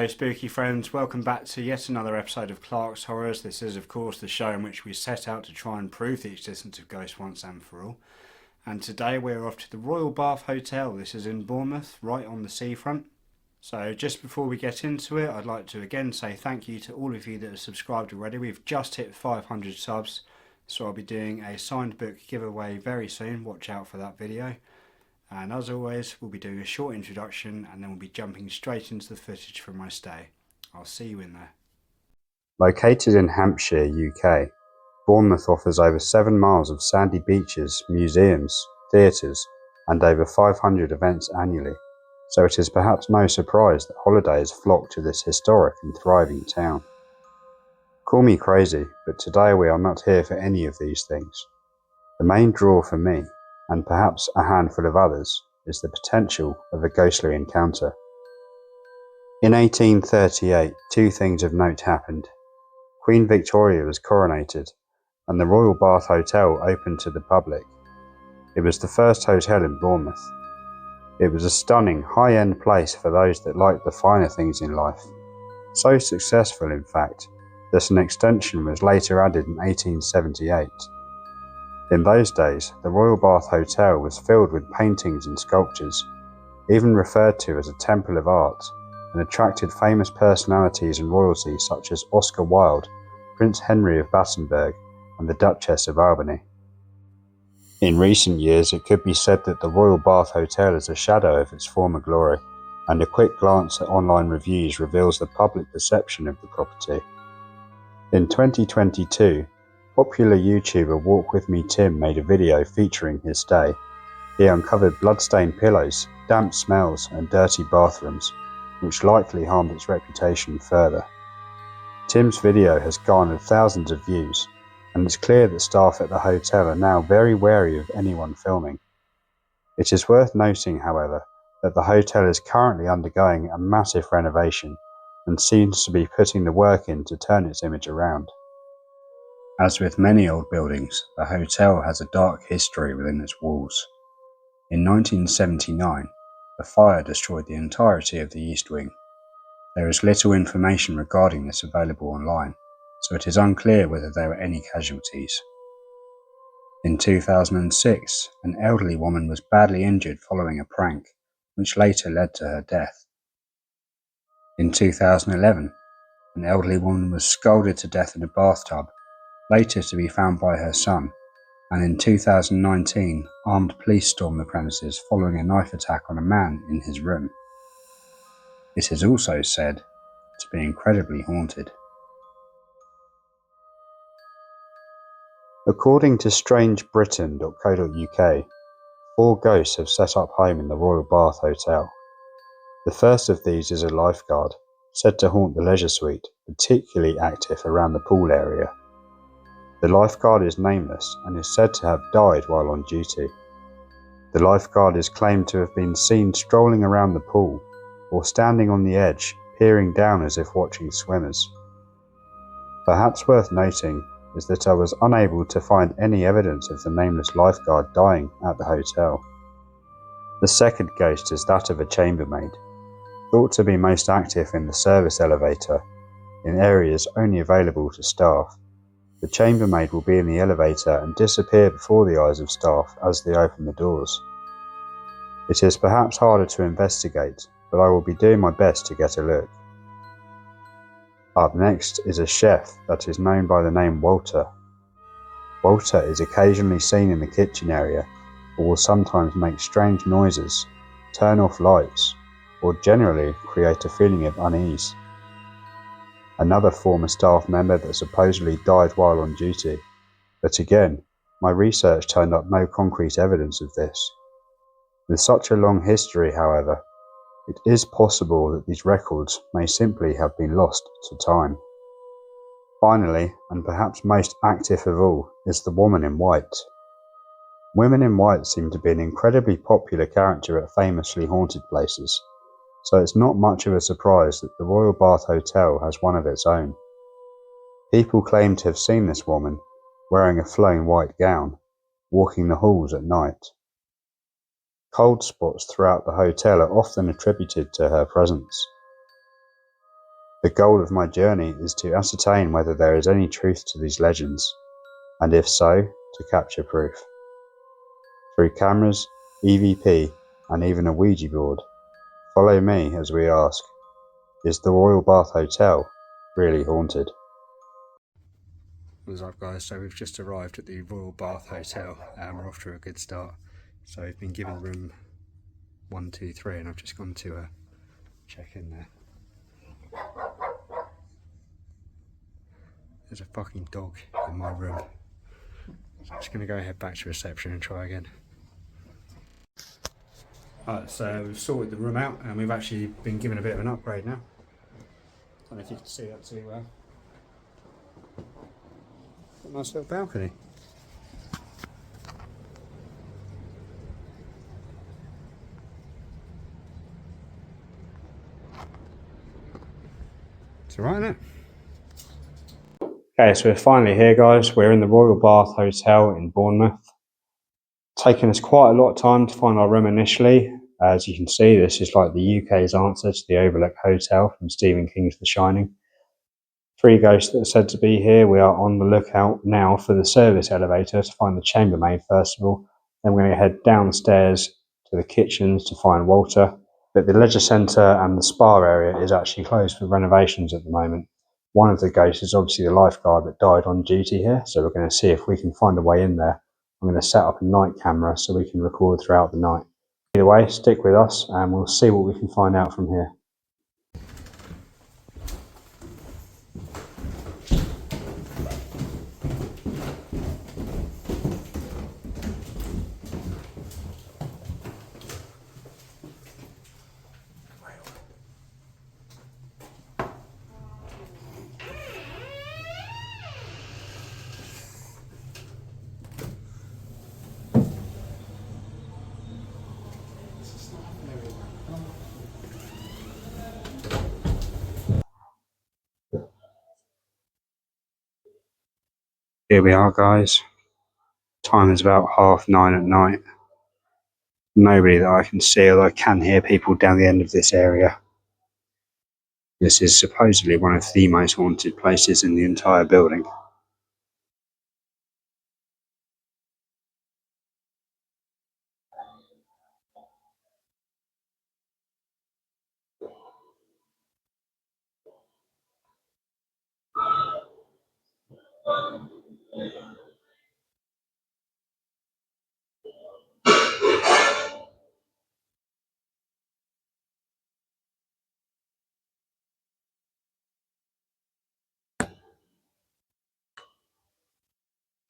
Hello spooky friends, welcome back to yet another episode of Clark's Horrors. This is of course the show in which we set out to try and prove the existence of ghosts once and for all. And today we're off to the Royal Bath Hotel. This is in Bournemouth, right on the seafront. So just before we get into it, I'd like to again say thank you to all of you that have subscribed already. We've just hit 500 subs, so I'll be doing a signed book giveaway very soon. Watch out for that video. And as always, we'll be doing a short introduction and then we'll be jumping straight into the footage from my stay. I'll see you in there. Located in Hampshire, UK, Bournemouth offers over 7 miles of sandy beaches, museums, theatres, and over 500 events annually, so it is perhaps no surprise that holidays flock to this historic and thriving town. Call me crazy, but today we are not here for any of these things. The main draw for me, and perhaps a handful of others, is the potential of a ghostly encounter. In 1838, 2 things of note happened. Queen Victoria was coronated, and the Royal Bath Hotel opened to the public. It was the first hotel in Bournemouth. It was a stunning, high-end place for those that liked the finer things in life. So successful, in fact, that an extension was later added in 1878. In those days, the Royal Bath Hotel was filled with paintings and sculptures, even referred to as a temple of art, and attracted famous personalities and royalty such as Oscar Wilde, Prince Henry of Battenberg, and the Duchess of Albany. In recent years, it could be said that the Royal Bath Hotel is a shadow of its former glory, and a quick glance at online reviews reveals the public perception of the property. In 2022, popular YouTuber Walk With Me Tim made a video featuring his stay. He uncovered blood-stained pillows, damp smells, and dirty bathrooms, which likely harmed its reputation further. Tim's video has garnered thousands of views, and it's clear that staff at the hotel are now very wary of anyone filming. It is worth noting, however, that the hotel is currently undergoing a massive renovation and seems to be putting the work in to turn its image around. As with many old buildings, the hotel has a dark history within its walls. In 1979, a fire destroyed the entirety of the East Wing. There is little information regarding this available online, so it is unclear whether there were any casualties. In 2006, an elderly woman was badly injured following a prank, which later led to her death. In 2011, an elderly woman was scalded to death in a bathtub, later to be found by her son, and in 2019, armed police stormed the premises following a knife attack on a man in his room. It is also said to be incredibly haunted. According to strangebritain.co.uk, 4 ghosts have set up home in the Royal Bath Hotel. The first of these is a lifeguard, said to haunt the leisure suite, particularly active around the pool area. The lifeguard is nameless and is said to have died while on duty. The lifeguard is claimed to have been seen strolling around the pool or standing on the edge, peering down as if watching swimmers. Perhaps worth noting is that I was unable to find any evidence of the nameless lifeguard dying at the hotel. The second ghost is that of a chambermaid, thought to be most active in the service elevator, in areas only available to staff. The chambermaid will be in the elevator and disappear before the eyes of staff as they open the doors. It is perhaps harder to investigate, but I will be doing my best to get a look. Up next is a chef that is known by the name Walter. Walter is occasionally seen in the kitchen area, or will sometimes make strange noises, turn off lights, or generally create a feeling of unease. Another former staff member that supposedly died while on duty, but again, my research turned up no concrete evidence of this. With such a long history, however, it is possible that these records may simply have been lost to time. Finally, and perhaps most active of all, is the woman in white. Women in white seem to be an incredibly popular character at famously haunted places, so it's not much of a surprise that the Royal Bath Hotel has one of its own. People claim to have seen this woman, wearing a flowing white gown, walking the halls at night. Cold spots throughout the hotel are often attributed to her presence. The goal of my journey is to ascertain whether there is any truth to these legends, and if so, to capture proof. Through cameras, EVP, and even a Ouija board, follow me as we ask, is the Royal Bath Hotel really haunted? What's up, guys? So we've just arrived at the Royal Bath Hotel and we're off to a good start. So we've been given room 123 and I've just gone to check in there. There's a fucking dog in my room. So I'm just going to go head back to reception and try again. Alright, so we've sorted the room out and we've actually been given a bit of an upgrade now. Don't know if you can see that too well. Got a nice little balcony. It's alright, isn't it? Okay, so we're finally here, guys. We're in the Royal Bath Hotel in Bournemouth. Taken us quite a lot of time to find our room initially. As you can see, this is like the UK's answer to the Overlook Hotel from Stephen King's The Shining. 3 ghosts that are said to be here. We are on the lookout now for the service elevator to find the chambermaid first of all. Then we're going to head downstairs to the kitchens to find Walter. But the leisure centre and the spa area is actually closed for renovations at the moment. One of the ghosts is obviously the lifeguard that died on duty here, so we're going to see if we can find a way in there. I'm going to set up a night camera so we can record throughout the night. Either way, stick with us and we'll see what we can find out from here. Here we are, guys. Time is about 9:30 at night. Nobody that I can see, although I can hear people down the end of this area. This is supposedly one of the most haunted places in the entire building.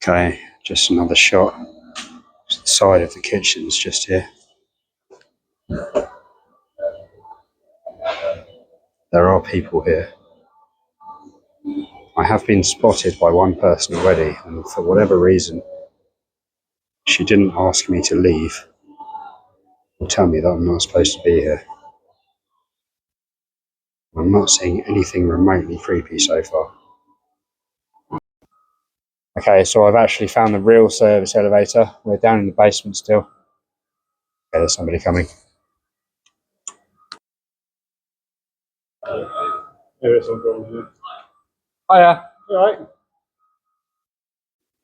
Okay, just another shot to the side of the kitchens just here. There are people here. I have been spotted by one person already, and for whatever reason, she didn't ask me to leave or tell me that I'm not supposed to be here. I'm not seeing anything remotely creepy so far. Okay, so I've actually found the real service elevator. We're down in the basement still. Okay, there's somebody coming. There is someone here. Hiya, you alright?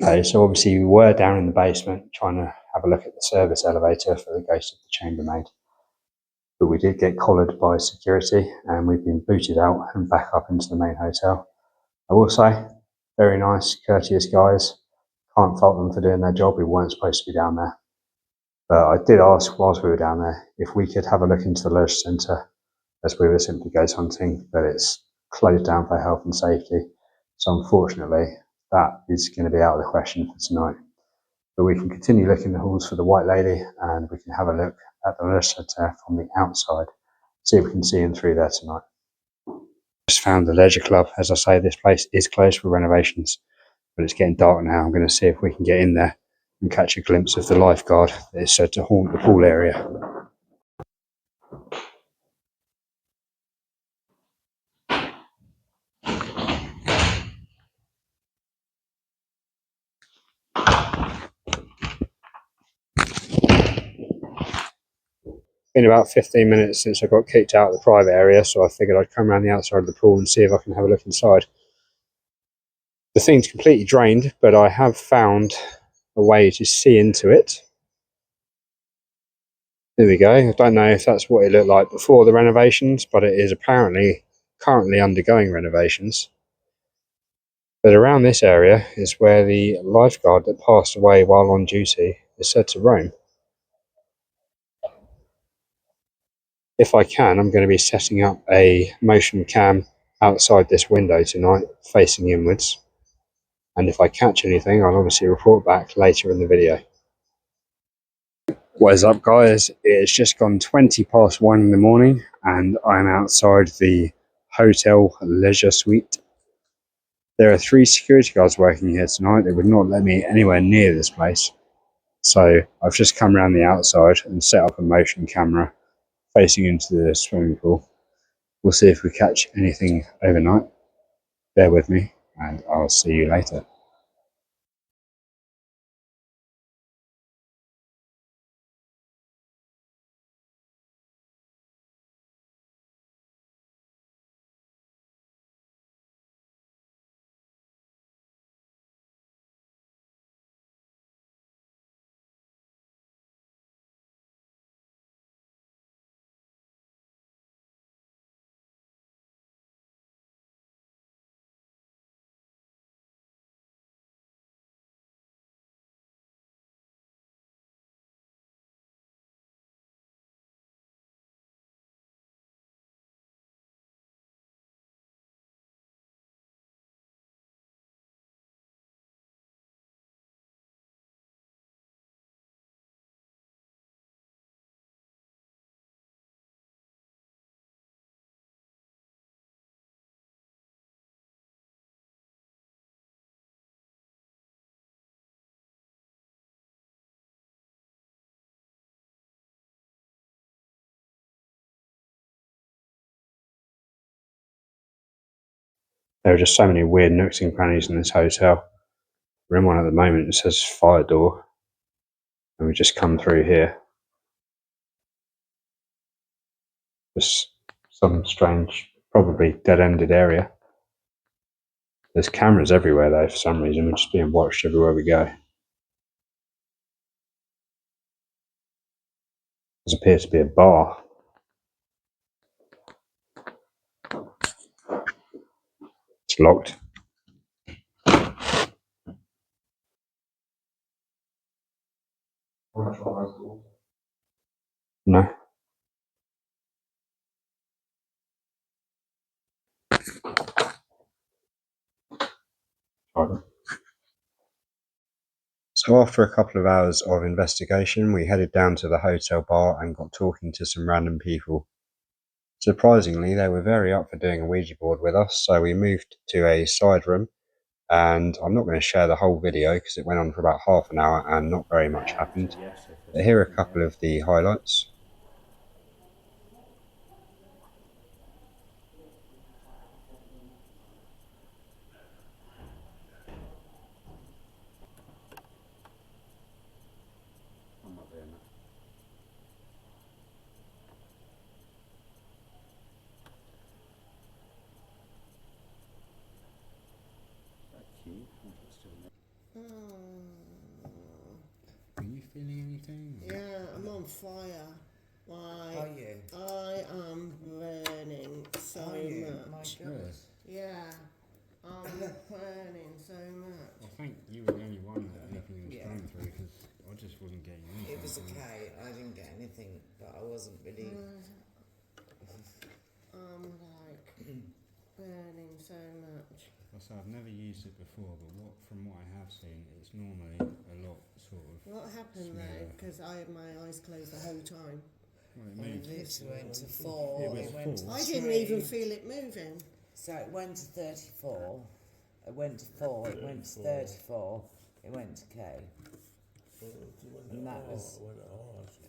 Okay, so obviously we were down in the basement trying to have a look at the service elevator for the ghost of the chambermaid. But we did get collared by security and we've been booted out and back up into the main hotel. I will say, very nice, courteous guys. Can't fault them for doing their job. We weren't supposed to be down there. But I did ask whilst we were down there if we could have a look into the leisure centre as we were simply ghost hunting, but it's closed down for health and safety. So unfortunately, that is going to be out of the question for tonight. But we can continue looking the halls for the White Lady and we can have a look at the leisure centre from the outside, see if we can see in through there tonight. Just found the Leisure Club. As I say, this place is closed for renovations, but it's getting dark now. I'm going to see if we can get in there and catch a glimpse of the lifeguard that is said to haunt the pool area. Been about 15 minutes since I got kicked out of the private area, so I figured I'd come around the outside of the pool and see if I can have a look inside. The thing's completely drained, but I have found a way to see into it. There we go. I don't know if that's what it looked like before the renovations, but it is apparently currently undergoing renovations. But around this area is where the lifeguard that passed away while on duty is said to roam. If I can, I'm going to be setting up a motion cam outside this window tonight, facing inwards. And if I catch anything, I'll obviously report back later in the video. What is up, guys? It's just gone 20 past 1 in the morning and I'm outside the hotel leisure suite. There are 3 security guards working here tonight. They would not let me anywhere near this place. So I've just come around the outside and set up a motion camera facing into the swimming pool. We'll see if we catch anything overnight. Bear with me and I'll see you later. There are just so many weird nooks and crannies in this hotel. We're in one at the moment. It says fire door. And we just come through here. Just some strange, probably dead-ended area. There's cameras everywhere though, for some reason. We're just being watched everywhere we go. This appears to be a bar. It's locked. No. So after a couple of hours of investigation, we headed down to the hotel bar and got talking to some random people. Surprisingly, they were very up for doing a Ouija board with us, so we moved to a side room, and I'm not going to share the whole video because it went on for about half an hour and not very much happened. But here are a couple of the highlights. I'm not doing that. Cute. Are you feeling anything? Yeah, I'm on fire. Like, Are you? I am burning so Are you? much. My God. Yeah, I'm burning so much. I think you were the only one that anything was Yeah. going through because I just wasn't getting anything. It was okay. I didn't get anything, but I wasn't really. I'm like burning so much. I've never used it before, but from what I have seen, it's normally a lot sort of. What happened though? Because I had my eyes closed the whole time. Well, it It moved. literally went to 4. It was It went to 4. I 3. didn't even feel it moving. So it went to 34. It went to 4. It went to 34. It went to K. And that was. Oh,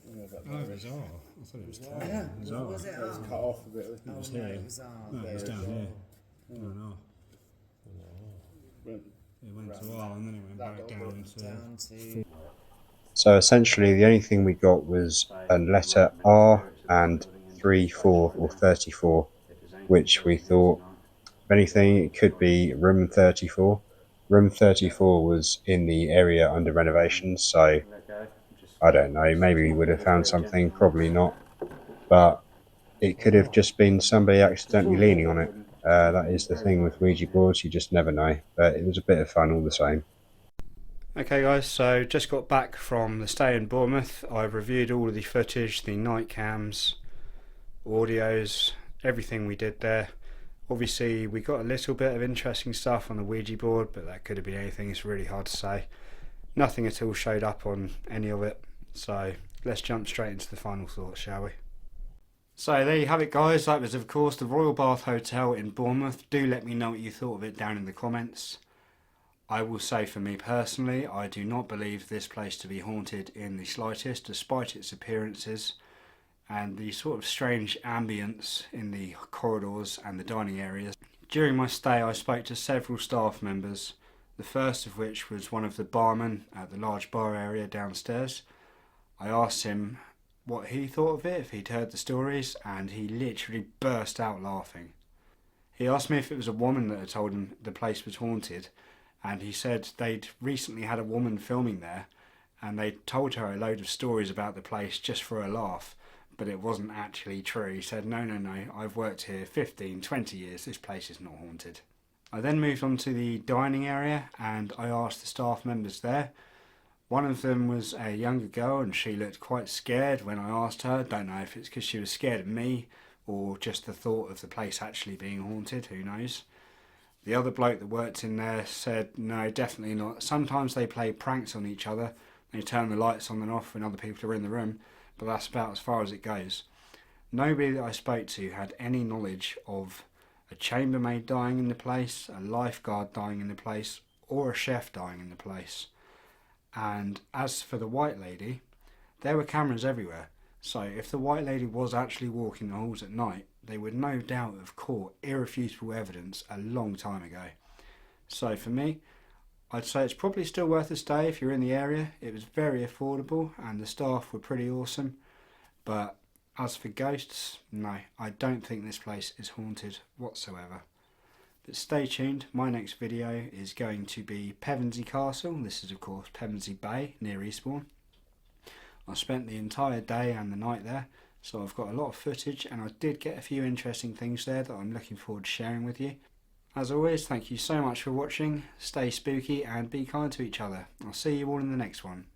it was R. I thought it was K. Yeah. It was R. Was it R? Cut off a bit. Oh was no, here. it was R. No, it was down here. No, no. Went It went to R and then it went back down to. Down to. So essentially the only thing we got was a letter R and 3, 4 or 34, which we thought, if anything, it could be room 34. Room 34 was in the area under renovations, so I don't know, maybe we would have found something, probably not, but it could have just been somebody accidentally leaning on it. That is the thing with Ouija boards, you just never know, but it was a bit of fun all the same. Okay guys, so just got back from the stay in Bournemouth. I've reviewed all of the footage, the night cams, audios, everything we did there. Obviously we got a little bit of interesting stuff on the Ouija board, but that could have been anything, it's really hard to say. Nothing at all showed up on any of it, so let's jump straight into the final thoughts, shall we? So there you have it guys, that was of course the Royal Bath Hotel in Bournemouth. Do let me know what you thought of it down in the comments. I will say for me personally, I do not believe this place to be haunted in the slightest, despite its appearances and the sort of strange ambience in the corridors and the dining areas. During my stay I spoke to several staff members, the first of which was one of the barmen at the large bar area downstairs. I asked him what he thought of it, if he'd heard the stories, and he literally burst out laughing. He asked me if it was a woman that had told him the place was haunted, and he said they'd recently had a woman filming there and they told her a load of stories about the place just for a laugh, but it wasn't actually true. He said, no, I've worked here 15, 20 years, this place is not haunted. I then moved on to the dining area and I asked the staff members there. One of them was a younger girl and she looked quite scared when I asked her. Don't know if it's because she was scared of me or just the thought of the place actually being haunted, who knows. The other bloke that worked in there said, no, definitely not. Sometimes they play pranks on each other. They turn the lights on and off when other people are in the room, but that's about as far as it goes. Nobody that I spoke to had any knowledge of a chambermaid dying in the place, a lifeguard dying in the place, or a chef dying in the place. And as for the white lady, there were cameras everywhere. So if the white lady was actually walking the halls at night, they would no doubt have caught irrefutable evidence a long time ago. So for me, I'd say it's probably still worth a stay if you're in the area. It was very affordable and the staff were pretty awesome. But as for ghosts, no, I don't think this place is haunted whatsoever. But stay tuned, my next video is going to be Pevensey Castle. This is of course Pevensey Bay near Eastbourne. I spent the entire day and the night there, so I've got a lot of footage and I did get a few interesting things there that I'm looking forward to sharing with you. As always, thank you so much for watching, stay spooky and be kind to each other. I'll see you all in the next one.